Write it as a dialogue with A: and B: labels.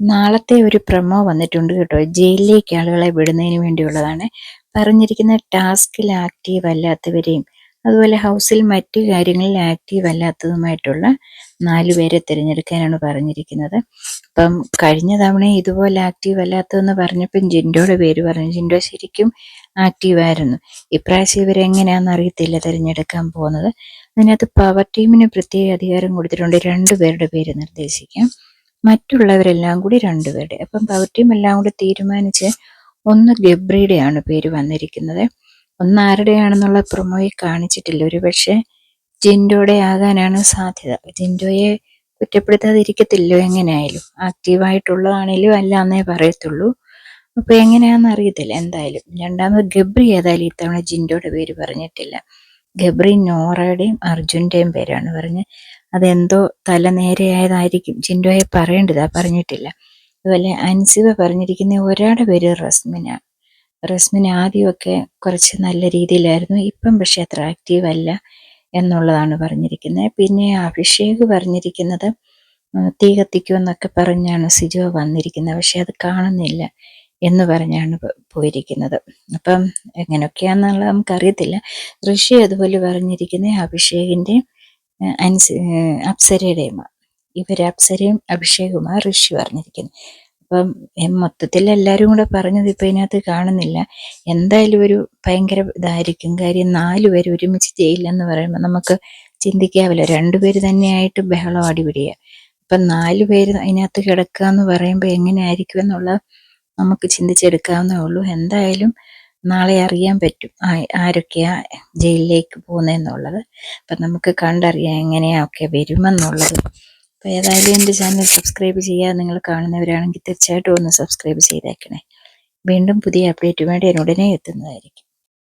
A: നാളത്തെ ഒരു പ്രൊമോ വന്നിട്ടുണ്ട് കേട്ടോ. ജയിലിലേക്ക് ആളുകളെ വിടുന്നതിന് വേണ്ടിയുള്ളതാണ്. പറഞ്ഞിരിക്കുന്ന ടാസ്കിൽ ആക്റ്റീവ് അല്ലാത്തവരെയും അതുപോലെ ഹൗസിൽ മറ്റു കാര്യങ്ങളിൽ ആക്റ്റീവ് അല്ലാത്തതുമായിട്ടുള്ള 4 പേരെ തിരഞ്ഞെടുക്കാനാണ് പറഞ്ഞിരിക്കുന്നത്. അപ്പം കഴിഞ്ഞ തവണ ഇതുപോലെ ആക്റ്റീവ് അല്ലാത്തതെന്ന് പറഞ്ഞപ്പം ജിൻഡോയുടെ പേര് പറഞ്ഞു. ജിൻഡോ ശരിക്കും ആക്റ്റീവായിരുന്നു. ഇപ്രാവശ്യം ഇവരെങ്ങനെയാണെന്ന് അറിയത്തില്ല തിരഞ്ഞെടുക്കാൻ പോകുന്നത്. അതിനകത്ത് പവർ ടീമിന് പ്രത്യേക അധികാരം കൊടുത്തിട്ടുണ്ട്. 2 പേരുടെ പേര് നിർദ്ദേശിക്കാം, മറ്റുള്ളവരെല്ലാം കൂടി 2 പേരുടെ. അപ്പം പവർ ടീം എല്ലാം കൂടി തീരുമാനിച്ച് ഒന്ന് ഗബ്രിയുടെയാണ് പേര് വന്നിരിക്കുന്നത്. ഒന്ന് ആരുടെയാണെന്നുള്ള പ്രൊമോയിൽ കാണിച്ചിട്ടില്ല. ഒരു പക്ഷേ ജിൻഡോയുടെ ആകാനാണ് സാധ്യത. ജിൻഡോയെ കുറ്റപ്പെടുത്താതിരിക്കത്തില്ലോ, എങ്ങനെയായാലും ആക്റ്റീവായിട്ടുള്ളതാണേലും അല്ല എന്നേ പറയത്തുള്ളൂ. അപ്പൊ എങ്ങനെയാണെന്ന് അറിയത്തില്ല. എന്തായാലും രണ്ടാമത് ഗബ്രി ഏതായാലും ഇത്തവണ ജിൻഡോയുടെ പേര് പറഞ്ഞിട്ടില്ല. ഗബ്രി നോറയുടെയും അർജുൻ്റെയും പേരാണ് പറഞ്ഞ്. അതെന്തോ തല നേരെയായതായിരിക്കും. ജിൻഡോയെ പറയേണ്ടതാ, പറഞ്ഞിട്ടില്ല. അതുപോലെ അൻസിബ പറഞ്ഞിരിക്കുന്ന ഒരാളുടെ പേര് റസ്മിന. റസ്മിൻ ആദ്യമൊക്കെ കുറച്ച് നല്ല രീതിയിലായിരുന്നു, ഇപ്പം പക്ഷെ അത്ര ആക്റ്റീവ് അല്ല എന്നുള്ളതാണ് പറഞ്ഞിരിക്കുന്നത്. പിന്നെ അഭിഷേക് പറഞ്ഞിരിക്കുന്നത് തീ കത്തിക്കുമെന്നൊക്കെ പറഞ്ഞാണ് സിജോ വന്നിരിക്കുന്നത്, പക്ഷെ അത് കാണുന്നില്ല എന്ന് പറഞ്ഞാണ് പോയിരിക്കുന്നത്. അപ്പം എങ്ങനെയൊക്കെയാണെന്നുള്ളത് നമുക്കറിയത്തില്ല. ഋഷി അതുപോലെ പറഞ്ഞിരിക്കുന്നത് അഭിഷേകിൻ്റെയും അപ്സരയുടെയും. ഇവർ അപ്സരയും അഭിഷേകുമാണ് ഋഷി പറഞ്ഞിരിക്കുന്നത്. അപ്പം മൊത്തത്തിൽ എല്ലാവരും കൂടെ പറഞ്ഞത് ഇപ്പം ഇതിനകത്ത് കാണുന്നില്ല. എന്തായാലും ഒരു ഭയങ്കര ഇതായിരിക്കും. കാര്യം 4 പേര് ഒരുമിച്ച് ചെയ്യില്ലെന്ന് പറയുമ്പോൾ നമുക്ക് ചിന്തിക്കാവില്ല. 2 പേര് തന്നെയായിട്ട് ബഹളം അടിപിടിയുക. അപ്പം 4 പേര് അതിനകത്ത് കിടക്കുക എന്ന് പറയുമ്പോൾ എങ്ങനെയായിരിക്കും എന്നുള്ളത് നമുക്ക് ചിന്തിച്ചെടുക്കാവുന്നേ ഉള്ളൂ. എന്തായാലും നാളെ അറിയാൻ പറ്റും ആരൊക്കെയാ ജയിലിലേക്ക് പോകുന്നതെന്നുള്ളത്. അപ്പം നമുക്ക് കണ്ടറിയാം എങ്ങനെയൊക്കെ വരുമെന്നുള്ളത്. അപ്പോൾ ഏതായാലും എൻ്റെ ചാനൽ സബ്സ്ക്രൈബ് ചെയ്യുക. നിങ്ങൾ കാണുന്നവരാണെങ്കിൽ തീർച്ചയായിട്ടും ഒന്ന് സബ്സ്ക്രൈബ് ചെയ്തേക്കണേ. വീണ്ടും പുതിയ അപ്ഡേറ്റുമായിട്ട് ഞാൻ ഉടനെ എത്തുന്നതായിരിക്കും.